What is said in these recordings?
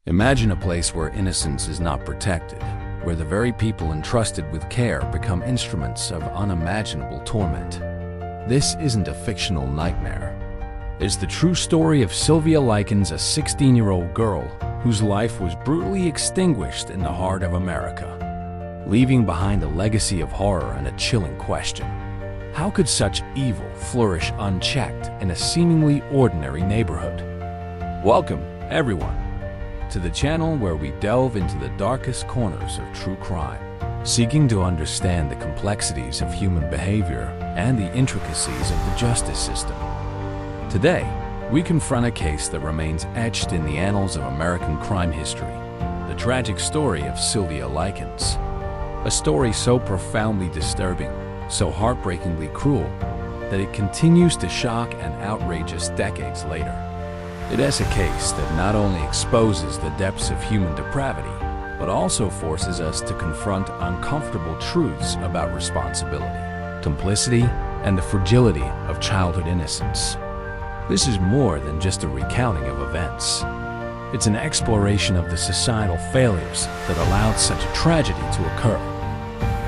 Imagine a place where innocence is not protected, where the very people entrusted with care become instruments of unimaginable torment. This isn't a fictional nightmare. It's the true story of Sylvia Likens, a 16-year-old girl whose life was brutally extinguished in the heart of America, leaving behind a legacy of horror and a chilling question. How could such evil flourish unchecked in a seemingly ordinary neighborhood? Welcome, everyone, to the channel where we delve into the darkest corners of true crime, seeking to understand the complexities of human behavior and the intricacies of the justice system. Today, we confront a case that remains etched in the annals of American crime history, the tragic story of Sylvia Likens. A story so profoundly disturbing, so heartbreakingly cruel, that it continues to shock and outrage us decades later. It is a case that not only exposes the depths of human depravity, but also forces us to confront uncomfortable truths about responsibility, complicity, and the fragility of childhood innocence. This is more than just a recounting of events. It's an exploration of the societal failures that allowed such a tragedy to occur.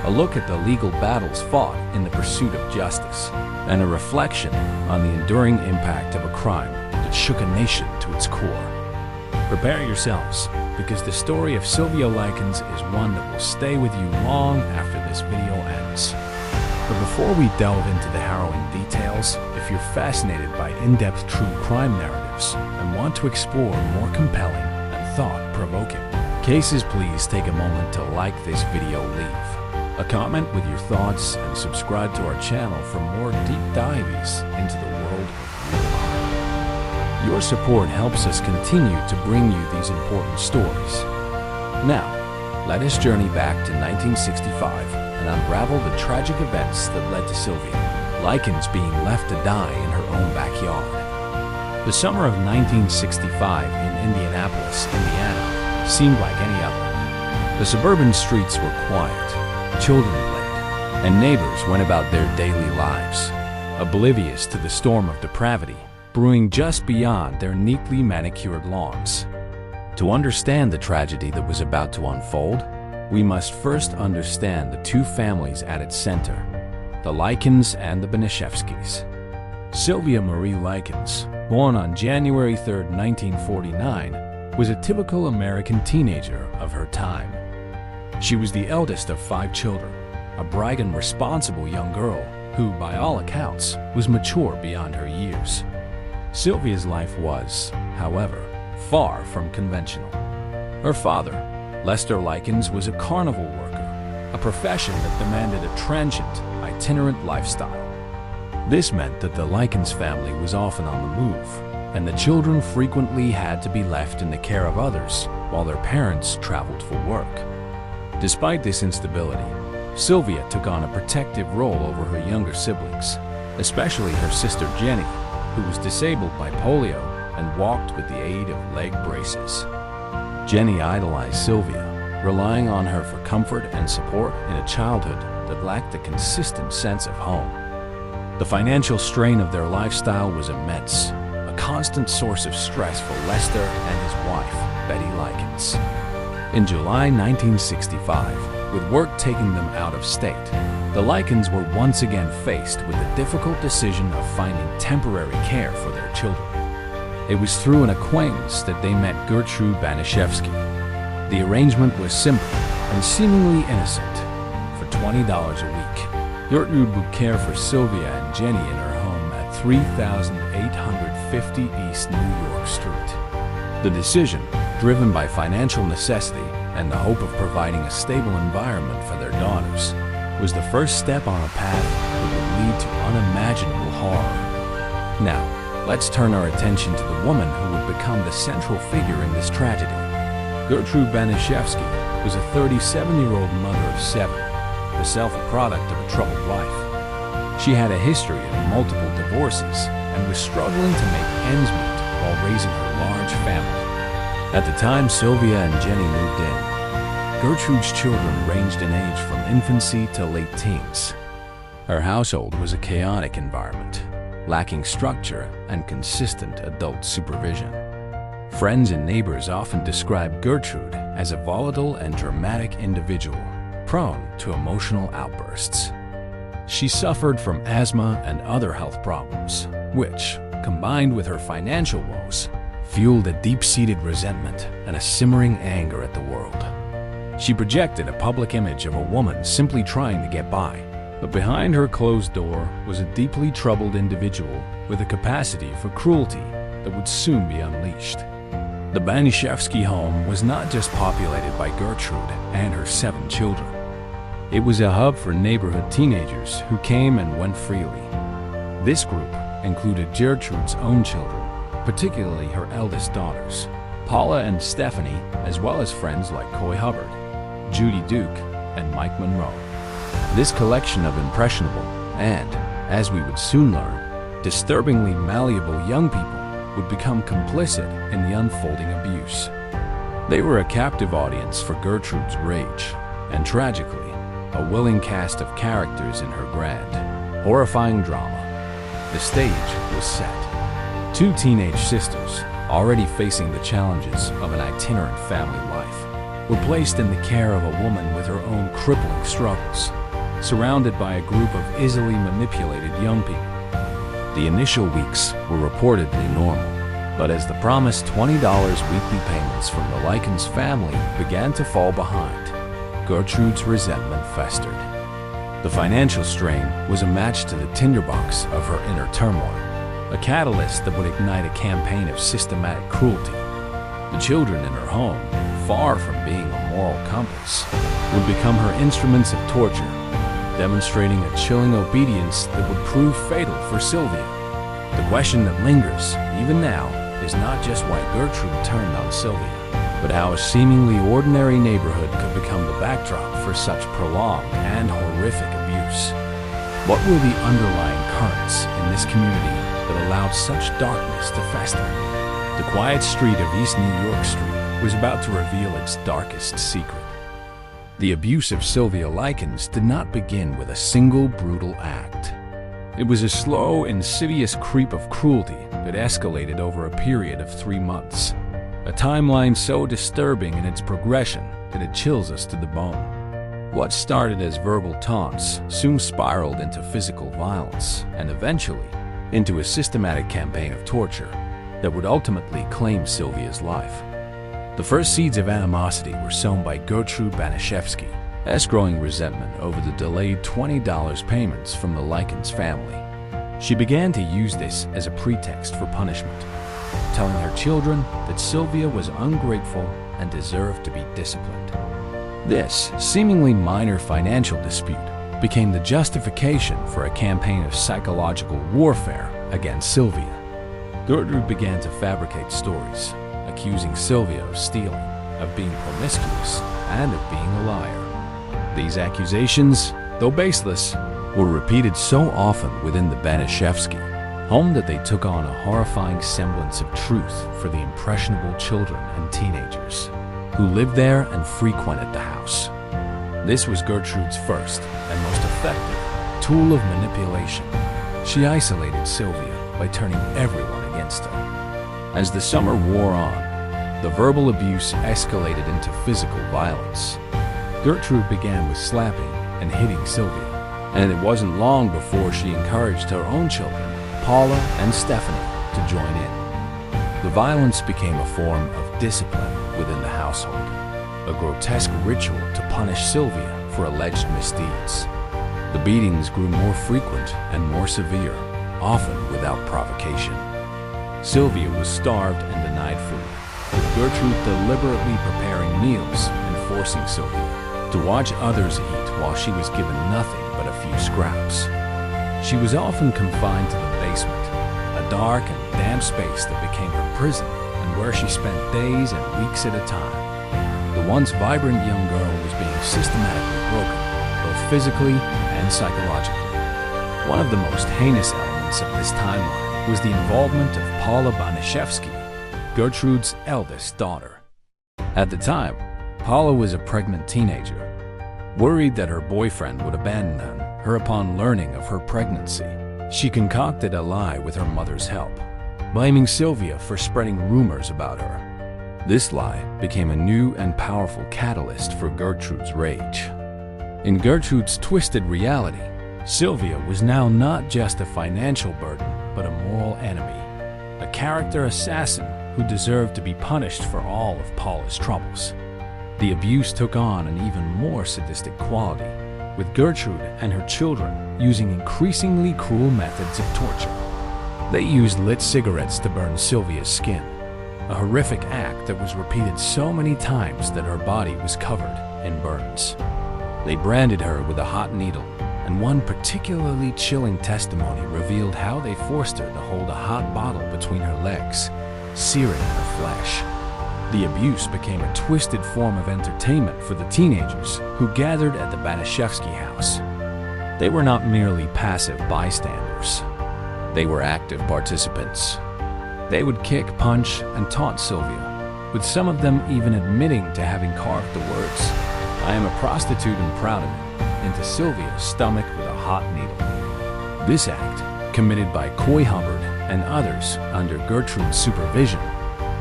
A look at the legal battles fought in the pursuit of justice, and a reflection on the enduring impact of a crime that shook a nation to its core. Prepare yourselves, because the story of Sylvia Likens is one that will stay with you long after this video ends. But before we delve into the harrowing details, if you're fascinated by in-depth true crime narratives and want to explore more compelling and thought-provoking cases, please take a moment to like this video, leave a comment with your thoughts, and subscribe to our channel for more deep dives into the world of real crime. Your support helps us continue to bring you these important stories. Now, let us journey back to 1965 and unravel the tragic events that led to Sylvia Likens being left to die in her own backyard. The summer of 1965 in Indianapolis, Indiana, seemed like any other. The suburban streets were quiet, children played, and neighbors went about their daily lives, oblivious to the storm of depravity brewing just beyond their neatly manicured lawns. To understand the tragedy that was about to unfold, we must first understand the two families at its center, the Likens and the Baniszewskis. Sylvia Marie Likens, born on January 3, 1949, was a typical American teenager of her time. She was the eldest of 5 children, a bright and responsible young girl who, by all accounts, was mature beyond her years. Sylvia's life was, however, far from conventional. Her father, Lester Likens, was a carnival worker, a profession that demanded a transient, itinerant lifestyle. This meant that the Likens family was often on the move, and the children frequently had to be left in the care of others while their parents traveled for work. Despite this instability, Sylvia took on a protective role over her younger siblings, especially her sister Jenny, who was disabled by polio and walked with the aid of leg braces. Jenny idolized Sylvia, relying on her for comfort and support in a childhood that lacked a consistent sense of home. The financial strain of their lifestyle was immense, a constant source of stress for Lester and his wife, Betty Likens. In July 1965, with work taking them out of state, the Likens were once again faced with the difficult decision of finding temporary care for their children. It was through an acquaintance that they met Gertrude Baniszewski. The arrangement was simple and seemingly innocent. For $20 a week, Gertrude would care for Sylvia and Jenny in her home at 3850 East New York Street. The decision, driven by financial necessity and the hope of providing a stable environment for their daughters, was the first step on a path that would lead to unimaginable horror. Now, let's turn our attention to the woman who would become the central figure in this tragedy. Gertrude Baniszewski was a 37-year-old mother of 7, herself a product of a troubled life. She had a history of multiple divorces and was struggling to make ends meet while raising her large family. At the time Sylvia and Jenny moved in, Gertrude's children ranged in age from infancy to late teens. Her household was a chaotic environment, lacking structure and consistent adult supervision. Friends and neighbors often describe Gertrude as a volatile and dramatic individual, prone to emotional outbursts. She suffered from asthma and other health problems, which, combined with her financial woes, fueled a deep-seated resentment and a simmering anger at the world. She projected a public image of a woman simply trying to get by, but behind her closed door was a deeply troubled individual with a capacity for cruelty that would soon be unleashed. The Baniszewski home was not just populated by Gertrude and her 7 children. It was a hub for neighborhood teenagers who came and went freely. This group included Gertrude's own children, particularly her eldest daughters, Paula and Stephanie, as well as friends like Coy Hubbard, Judy Duke, and Mike Monroe. This collection of impressionable and, as we would soon learn, disturbingly malleable young people would become complicit in the unfolding abuse. They were a captive audience for Gertrude's rage, and tragically, a willing cast of characters in her grand, horrifying drama. The stage was set. 2 teenage sisters, already facing the challenges of an itinerant family life, were placed in the care of a woman with her own crippling struggles, surrounded by a group of easily manipulated young people. The initial weeks were reportedly normal, but as the promised $20 weekly payments from the Likens family began to fall behind, Gertrude's resentment festered. The financial strain was a match to the tinderbox of her inner turmoil, a catalyst that would ignite a campaign of systematic cruelty. The children in her home, far from being a moral compass, would become her instruments of torture, demonstrating a chilling obedience that would prove fatal for Sylvia. The question that lingers, even now, is not just why Gertrude turned on Sylvia, but how a seemingly ordinary neighborhood could become the backdrop for such prolonged and horrific abuse. What were the underlying currents in this community that allowed such darkness to fester? The quiet street of East New York Street was about to reveal its darkest secret. The abuse of Sylvia Likens did not begin with a single brutal act. It was a slow, insidious creep of cruelty that escalated over a period of 3 months, a timeline so disturbing in its progression that it chills us to the bone. What started as verbal taunts soon spiraled into physical violence and eventually into a systematic campaign of torture that would ultimately claim Sylvia's life. The first seeds of animosity were sown by Gertrude Baniszewski, escrowing resentment over the delayed $20 payments from the Likens family. She began to use this as a pretext for punishment, telling her children that Sylvia was ungrateful and deserved to be disciplined. This seemingly minor financial dispute became the justification for a campaign of psychological warfare against Sylvia. Gertrude began to fabricate stories, accusing Sylvia of stealing, of being promiscuous, and of being a liar. These accusations, though baseless, were repeated so often within the Baniszewski home that they took on a horrifying semblance of truth for the impressionable children and teenagers who lived there and frequented the house. This was Gertrude's first and most effective tool of manipulation. She isolated Sylvia by turning everyone against her. As the summer wore on, the verbal abuse escalated into physical violence. Gertrude began with slapping and hitting Sylvia, and it wasn't long before she encouraged her own children, Paula and Stephanie, to join in. The violence became a form of discipline within the household, a grotesque ritual to punish Sylvia for alleged misdeeds. The beatings grew more frequent and more severe, often without provocation. Sylvia was starved and denied food, with Gertrude deliberately preparing meals and forcing Sylvia to watch others eat while she was given nothing but a few scraps. She was often confined to the basement, a dark and damp space that became her prison and where she spent days and weeks at a time. The once vibrant young girl was being systematically broken, both physically and psychologically. One of the most heinous elements of this timeline was the involvement of Paula Baniszewski, Gertrude's eldest daughter. At the time, Paula was a pregnant teenager. Worried that her boyfriend would abandon her upon learning of her pregnancy, she concocted a lie with her mother's help, blaming Sylvia for spreading rumors about her. This lie became a new and powerful catalyst for Gertrude's rage. In Gertrude's twisted reality, Sylvia was now not just a financial burden, but a moral enemy, a character assassin who deserved to be punished for all of Paula's troubles. The abuse took on an even more sadistic quality, with Gertrude and her children using increasingly cruel methods of torture. They used lit cigarettes to burn Sylvia's skin, a horrific act that was repeated so many times that her body was covered in burns. They branded her with a hot needle, and one particularly chilling testimony revealed how they forced her to hold a hot bottle between her legs, searing her flesh. The abuse became a twisted form of entertainment for the teenagers who gathered at the Baniszewski house. They were not merely passive bystanders. They were active participants. They would kick, punch, and taunt Sylvia, with some of them even admitting to having carved the words, "I am a prostitute and proud of it," into Sylvia's stomach with a hot needle. This act, committed by Coy Hubbard and others under Gertrude's supervision,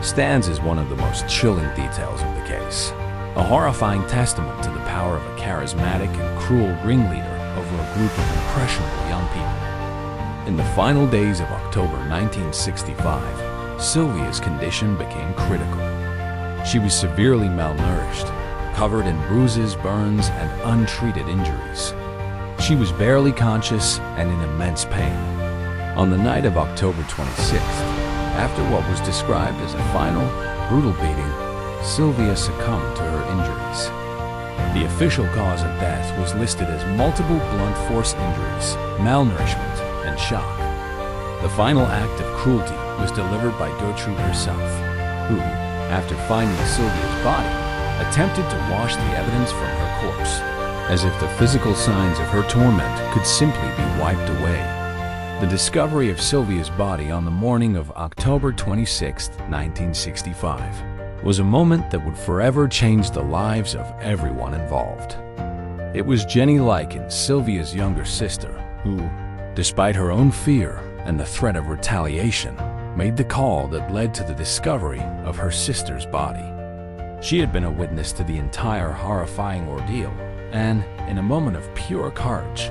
stands as one of the most chilling details of the case, a horrifying testament to the power of a charismatic and cruel ringleader over a group of impressionable young people. In the final days of October 1965, Sylvia's condition became critical. She was severely malnourished, covered in bruises, burns, and untreated injuries. She was barely conscious and in immense pain. On the night of October 26th, after what was described as a final, brutal beating, Sylvia succumbed to her injuries. The official cause of death was listed as multiple blunt force injuries, malnourishment, and shock. The final act of cruelty was delivered by Gertrude herself, who, after finding Sylvia's body, attempted to wash the evidence from her corpse, as if the physical signs of her torment could simply be wiped away. The discovery of Sylvia's body on the morning of October 26, 1965, was a moment that would forever change the lives of everyone involved. It was Jenny Likens, Sylvia's younger sister, who, despite her own fear and the threat of retaliation, made the call that led to the discovery of her sister's body. She had been a witness to the entire horrifying ordeal and, in a moment of pure courage,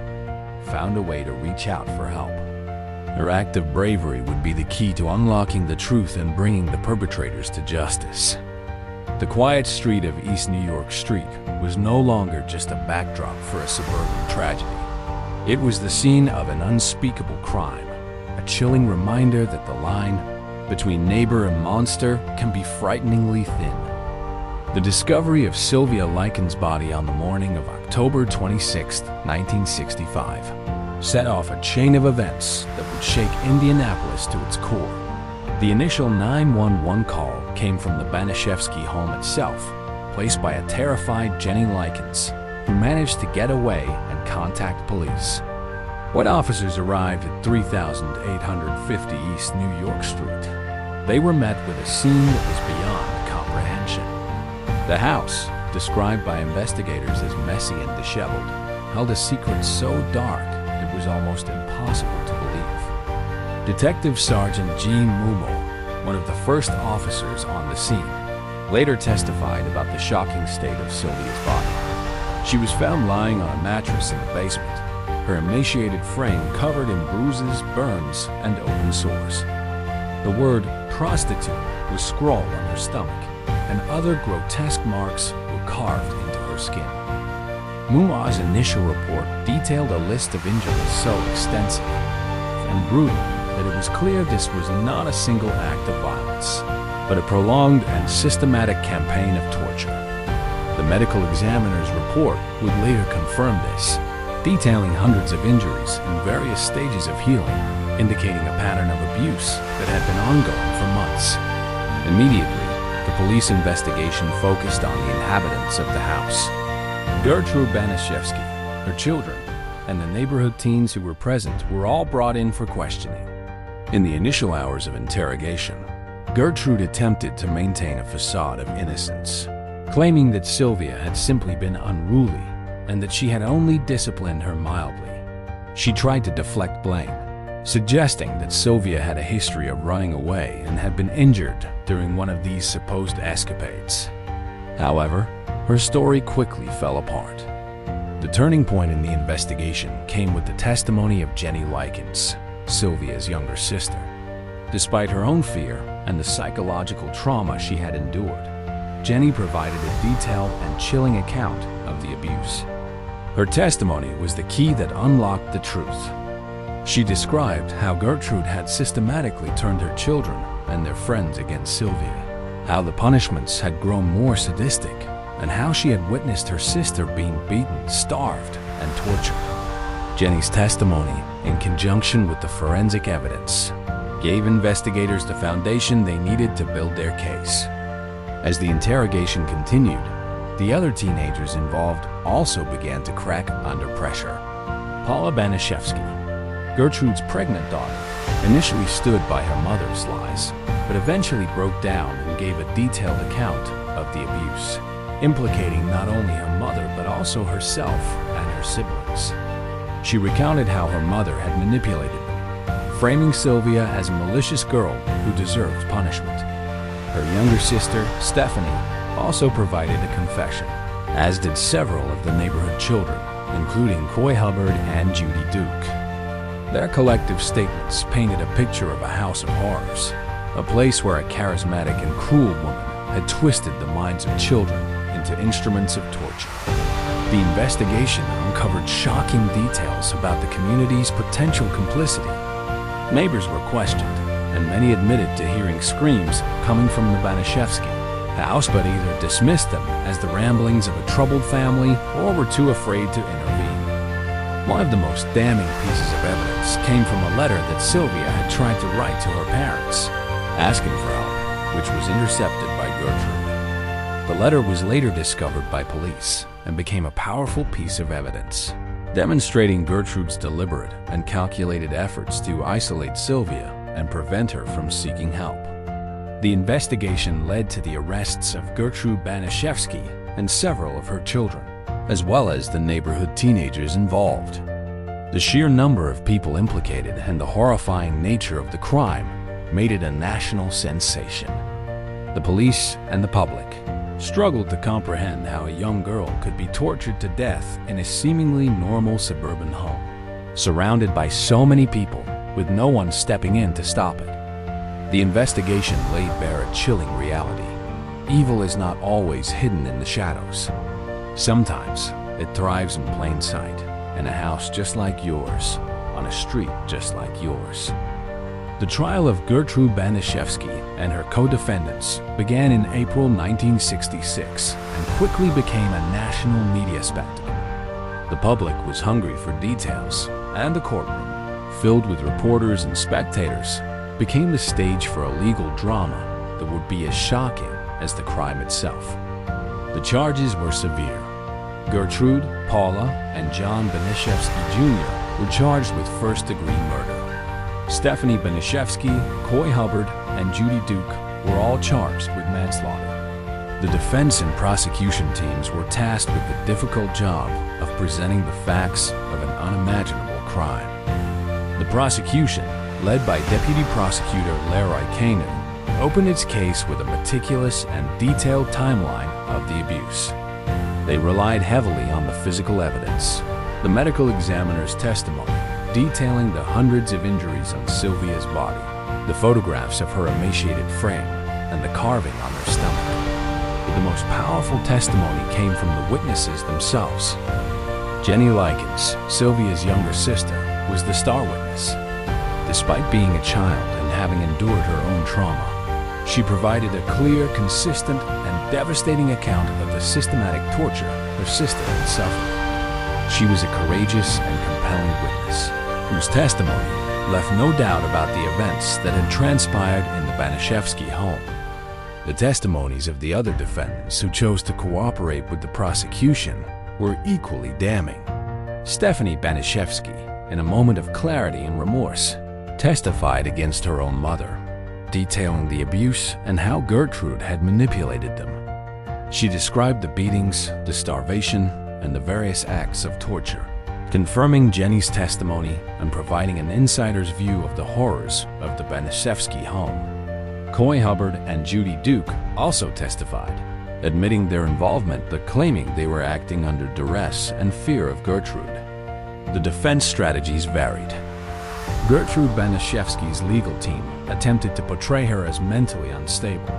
found a way to reach out for help. Her act of bravery would be the key to unlocking the truth and bringing the perpetrators to justice. The quiet street of East New York Street was no longer just a backdrop for a suburban tragedy. It was the scene of an unspeakable crime, a chilling reminder that the line between neighbor and monster can be frighteningly thin. The discovery of Sylvia Likens' body on the morning of October 26, 1965, set off a chain of events that would shake Indianapolis to its core. The initial 911 call came from the Baniszewski home itself, placed by a terrified Jenny Likens, who managed to get away and contact police. When officers arrived at 3850 East New York Street, they were met with a scene that was beyond comprehension. The house, described by investigators as messy and disheveled, held a secret so dark it was almost impossible to believe. Detective Sergeant Jean Mumo, one of the first officers on the scene, later testified about the shocking state of Sylvia's body. She was found lying on a mattress in the basement, her emaciated frame covered in bruises, burns, and open sores. The word prostitute was scrawled on her stomach, and other grotesque marks were carved into her skin. Muma's initial report detailed a list of injuries so extensive and brutal that it was clear this was not a single act of violence, but a prolonged and systematic campaign of torture. The medical examiner's report would later confirm this, detailing hundreds of injuries in various stages of healing, indicating a pattern of abuse that had been ongoing for months. Immediately, the police investigation focused on the inhabitants of the house. Gertrude Baniszewski, her children, and the neighborhood teens who were present were all brought in for questioning. In the initial hours of interrogation, Gertrude attempted to maintain a facade of innocence, claiming that Sylvia had simply been unruly and that she had only disciplined her mildly. She tried to deflect blame, suggesting that Sylvia had a history of running away and had been injured during one of these supposed escapades. However, her story quickly fell apart. The turning point in the investigation came with the testimony of Jenny Likens, Sylvia's younger sister. Despite her own fear and the psychological trauma she had endured, Jenny provided a detailed and chilling account of the abuse. Her testimony was the key that unlocked the truth. She described how Gertrude had systematically turned her children and their friends against Sylvia, how the punishments had grown more sadistic, and how she had witnessed her sister being beaten, starved, and tortured. Jenny's testimony, in conjunction with the forensic evidence, gave investigators the foundation they needed to build their case. As the interrogation continued, the other teenagers involved also began to crack under pressure. Paula Baniszewski, Gertrude's pregnant daughter, initially stood by her mother's lies, but eventually broke down and gave a detailed account of the abuse, implicating not only her mother but also herself and her siblings. She recounted how her mother had manipulated them, framing Sylvia as a malicious girl who deserved punishment. Her younger sister, Stephanie, also provided a confession, as did several of the neighborhood children, including Coy Hubbard and Judy Duke. Their collective statements painted a picture of a house of horrors, a place where a charismatic and cruel woman had twisted the minds of children into instruments of torture. The investigation uncovered shocking details about the community's potential complicity. Neighbors were questioned, and many admitted to hearing screams coming from the Baniszewski house, but either dismissed them as the ramblings of a troubled family or were too afraid to intervene. One of the most damning pieces of evidence came from a letter that Sylvia had tried to write to her parents, asking for help, which was intercepted by Gertrude. The letter was later discovered by police and became a powerful piece of evidence, demonstrating Gertrude's deliberate and calculated efforts to isolate Sylvia and prevent her from seeking help. The investigation led to the arrests of Gertrude Baniszewski and several of her children, as well as the neighborhood teenagers involved. The sheer number of people implicated and the horrifying nature of the crime made it a national sensation. The police and the public struggled to comprehend how a young girl could be tortured to death in a seemingly normal suburban home, surrounded by so many people with no one stepping in to stop it. The investigation laid bare a chilling reality. Evil is not always hidden in the shadows. Sometimes it thrives in plain sight, in a house just like yours, on a street just like yours. The trial of Gertrude Baniszewski and her co-defendants began in April 1966 and quickly became a national media spectacle. The public was hungry for details, and the courtroom, filled with reporters and spectators, became the stage for a legal drama that would be as shocking as the crime itself. The charges were severe. Gertrude, Paula, and John Baniszewski Jr. were charged with first-degree murder. Stephanie Baniszewski, Coy Hubbard, and Judy Duke were all charged with manslaughter. The defense and prosecution teams were tasked with the difficult job of presenting the facts of an unimaginable crime. The prosecution, led by Deputy Prosecutor Leroy Kanan, opened its case with a meticulous and detailed timeline of the abuse. They relied heavily on the physical evidence, the medical examiner's testimony detailing the hundreds of injuries on Sylvia's body, the photographs of her emaciated frame, and the carving on her stomach. But the most powerful testimony came from the witnesses themselves. Jenny Likens, Sylvia's younger sister, was the star witness. Despite being a child and having endured her own trauma, she provided a clear, consistent, and devastating account of the systematic torture her sister had suffered. She was a courageous and compelling witness, whose testimony left no doubt about the events that had transpired in the Baniszewski home. The testimonies of the other defendants who chose to cooperate with the prosecution were equally damning. Stephanie Baniszewski, in a moment of clarity and remorse, testified against her own mother, detailing the abuse and how Gertrude had manipulated them. She described the beatings, the starvation, and the various acts of torture, confirming Jenny's testimony and providing an insider's view of the horrors of the Baniszewski home. Coy Hubbard and Judy Duke also testified, admitting their involvement but claiming they were acting under duress and fear of Gertrude. The defense strategies varied. Gertrude Baniszewski's legal team attempted to portray her as mentally unstable,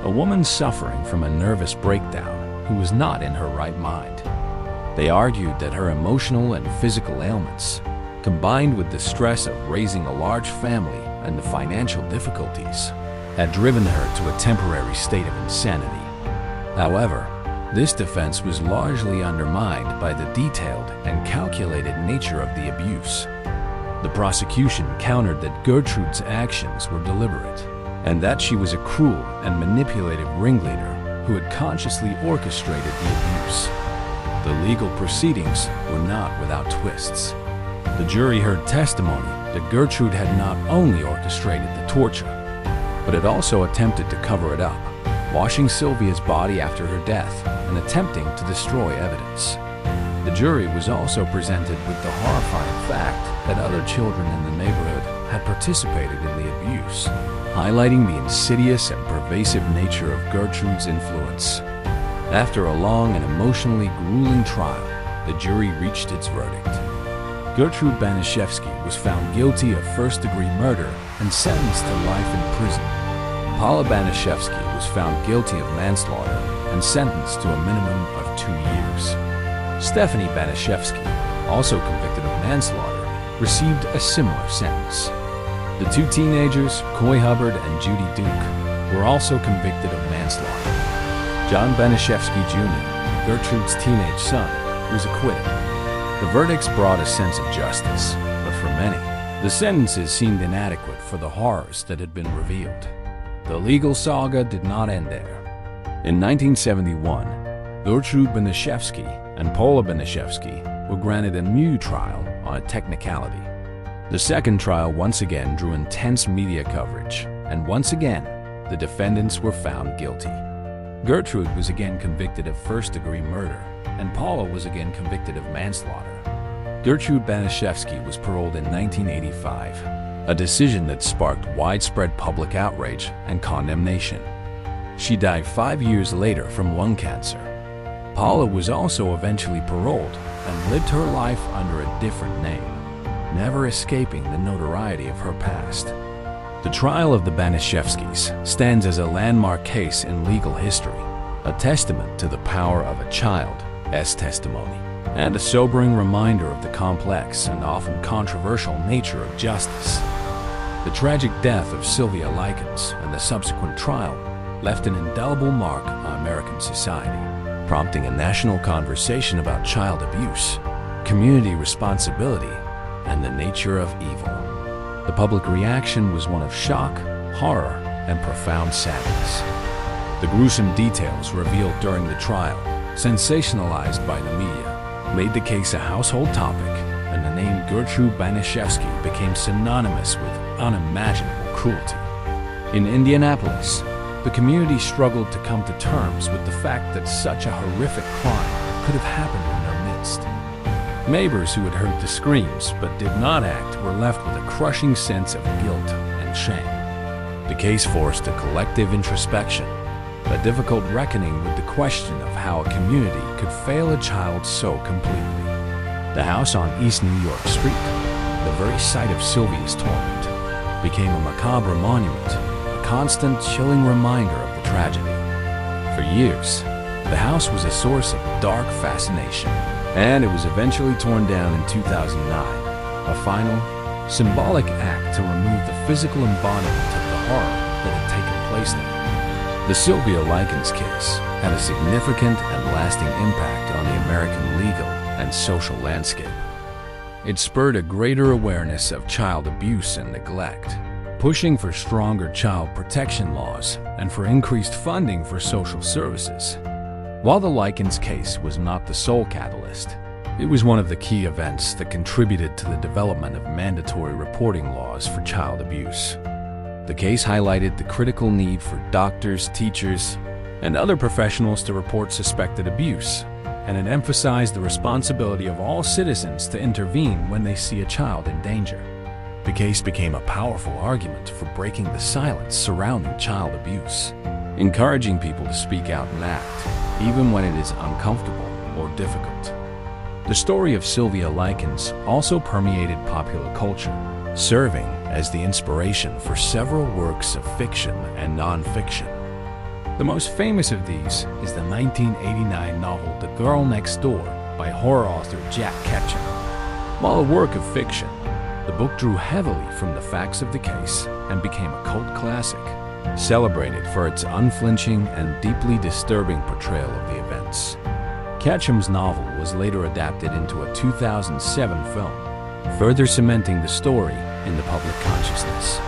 a woman suffering from a nervous breakdown who was not in her right mind. They argued that her emotional and physical ailments, combined with the stress of raising a large family and the financial difficulties, had driven her to a temporary state of insanity. However, this defense was largely undermined by the detailed and calculated nature of the abuse. The prosecution countered that Gertrude's actions were deliberate, and that she was a cruel and manipulative ringleader who had consciously orchestrated the abuse. The legal proceedings were not without twists. The jury heard testimony that Gertrude had not only orchestrated the torture, but had also attempted to cover it up, washing Sylvia's body after her death and attempting to destroy evidence. The jury was also presented with the horrifying fact that other children in the neighborhood had participated in the abuse, highlighting the insidious and pervasive nature of Gertrude's influence. After a long and emotionally grueling trial, the jury reached its verdict. Gertrude Baniszewski was found guilty of first-degree murder and sentenced to life in prison. Paula Baniszewski was found guilty of manslaughter and sentenced to a minimum of 2 years. Stephanie Baniszewski, also convicted of manslaughter, received a similar sentence. The two teenagers, Coy Hubbard and Judy Duke, were also convicted of manslaughter. John Baniszewski Jr., Gertrude's teenage son, was acquitted. The verdicts brought a sense of justice, but for many, the sentences seemed inadequate for the horrors that had been revealed. The legal saga did not end there. In 1971, Gertrude Baniszewski and Paula Baniszewski were granted a new trial on a technicality. The second trial once again drew intense media coverage, and once again, the defendants were found guilty. Gertrude was again convicted of first-degree murder, and Paula was again convicted of manslaughter. Gertrude Baniszewski was paroled in 1985, a decision that sparked widespread public outrage and condemnation. She died 5 years later from lung cancer. Paula was also eventually paroled and lived her life under a different name, never escaping the notoriety of her past. The trial of the Baniszewskis stands as a landmark case in legal history, a testament to the power of a child's testimony, and a sobering reminder of the complex and often controversial nature of justice. The tragic death of Sylvia Likens and the subsequent trial left an indelible mark on American society, prompting a national conversation about child abuse, community responsibility, and the nature of evil. The public reaction was one of shock, horror, and profound sadness. The gruesome details revealed during the trial, sensationalized by the media, made the case a household topic, and the name Gertrude Baniszewski became synonymous with unimaginable cruelty. In Indianapolis, the community struggled to come to terms with the fact that such a horrific crime could have happened in their midst. Neighbors who had heard the screams but did not act were left with a crushing sense of guilt and shame. The case forced a collective introspection, a difficult reckoning with the question of how a community could fail a child so completely. The house on East New York Street, the very site of Sylvia's torment, became a macabre monument, a constant, chilling reminder of the tragedy. For years, the house was a source of dark fascination, and it was eventually torn down in 2009, a final, symbolic act to remove the physical embodiment of the horror that had taken place there. The Sylvia Likens case had a significant and lasting impact on the American legal and social landscape. It spurred a greater awareness of child abuse and neglect, pushing for stronger child protection laws and for increased funding for social services. While the Likens case was not the sole catalyst, it was one of the key events that contributed to the development of mandatory reporting laws for child abuse. The case highlighted the critical need for doctors, teachers, and other professionals to report suspected abuse, and it emphasized the responsibility of all citizens to intervene when they see a child in danger. The case became a powerful argument for breaking the silence surrounding child abuse, encouraging people to speak out and act, even when it is uncomfortable or difficult. The story of Sylvia Likens also permeated popular culture, serving as the inspiration for several works of fiction and non-fiction. The most famous of these is the 1989 novel The Girl Next Door by horror author Jack Ketchum. While a work of fiction, the book drew heavily from the facts of the case and became a cult classic, celebrated for its unflinching and deeply disturbing portrayal of the events. Ketchum's novel was later adapted into a 2007 film, further cementing the story in the public consciousness.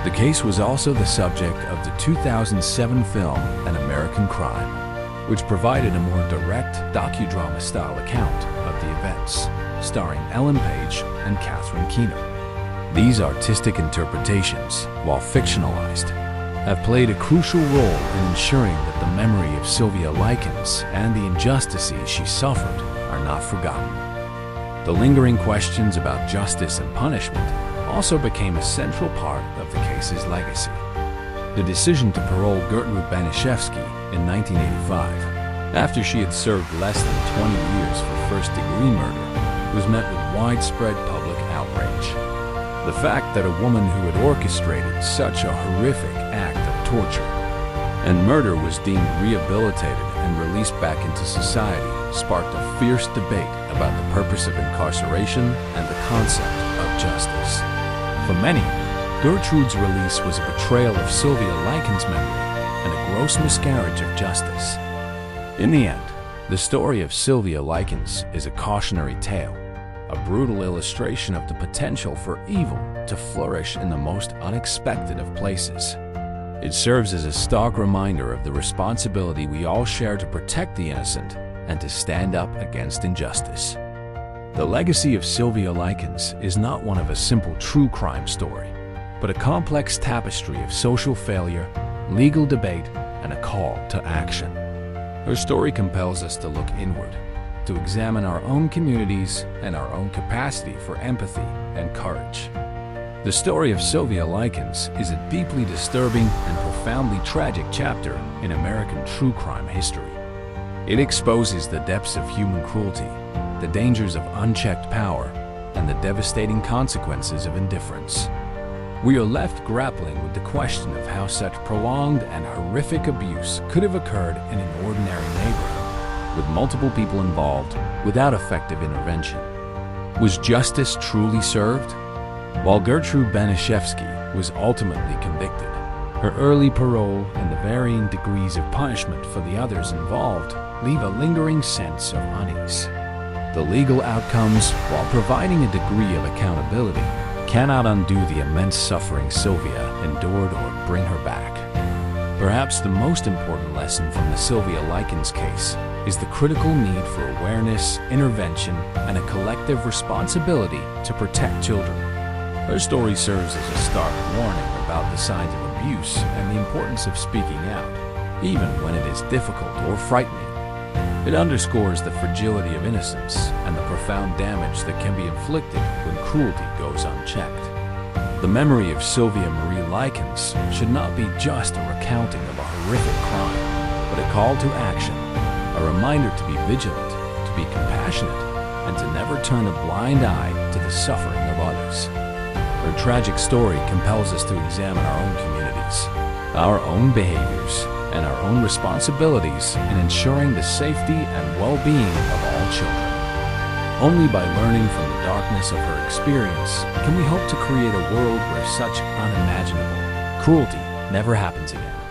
The case was also the subject of the 2007 film An American Crime, which provided a more direct docudrama-style account of the events, starring Ellen Page and Catherine Keener. These artistic interpretations, while fictionalized, have played a crucial role in ensuring that the memory of Sylvia Likens and the injustices she suffered are not forgotten. The lingering questions about justice and punishment also became a central part of the case's legacy. The decision to parole Gertrude Baniszewski in 1985, after she had served less than 20 years for first-degree murder, was met with widespread public outrage. The fact that a woman who had orchestrated such a horrific act of torture and murder was deemed rehabilitated and released back into society sparked a fierce debate about the purpose of incarceration and the concept of justice. For many, Gertrude's release was a betrayal of Sylvia Likens' memory and a gross miscarriage of justice. In the end, the story of Sylvia Likens is a cautionary tale, a brutal illustration of the potential for evil to flourish in the most unexpected of places. It serves as a stark reminder of the responsibility we all share to protect the innocent and to stand up against injustice. The legacy of Sylvia Likens is not one of a simple true crime story, but a complex tapestry of social failure, legal debate, and a call to action. Her story compels us to look inward, to examine our own communities and our own capacity for empathy and courage. The story of Sylvia Likens is a deeply disturbing and profoundly tragic chapter in American true crime history. It exposes the depths of human cruelty, the dangers of unchecked power, and the devastating consequences of indifference. We are left grappling with the question of how such prolonged and horrific abuse could have occurred in an ordinary neighborhood, with multiple people involved, without effective intervention. Was justice truly served? While Gertrude Baniszewski was ultimately convicted, her early parole and the varying degrees of punishment for the others involved leave a lingering sense of unease. The legal outcomes, while providing a degree of accountability, cannot undo the immense suffering Sylvia endured or bring her back. Perhaps the most important lesson from the Sylvia Likens case is the critical need for awareness, intervention, and a collective responsibility to protect children. Her story serves as a stark warning about the signs of abuse and the importance of speaking out, even when it is difficult or frightening. It underscores the fragility of innocence and the profound damage that can be inflicted when cruelty goes unchecked. The memory of Sylvia Marie Likens should not be just a recounting of a horrific crime, but a call to action, a reminder to be vigilant, to be compassionate, and to never turn a blind eye to the suffering of others. Her tragic story compels us to examine our own communities, our own behaviors, and our own responsibilities in ensuring the safety and well-being of all children. Only by learning from the darkness of her experience can we hope to create a world where such unimaginable cruelty never happens again.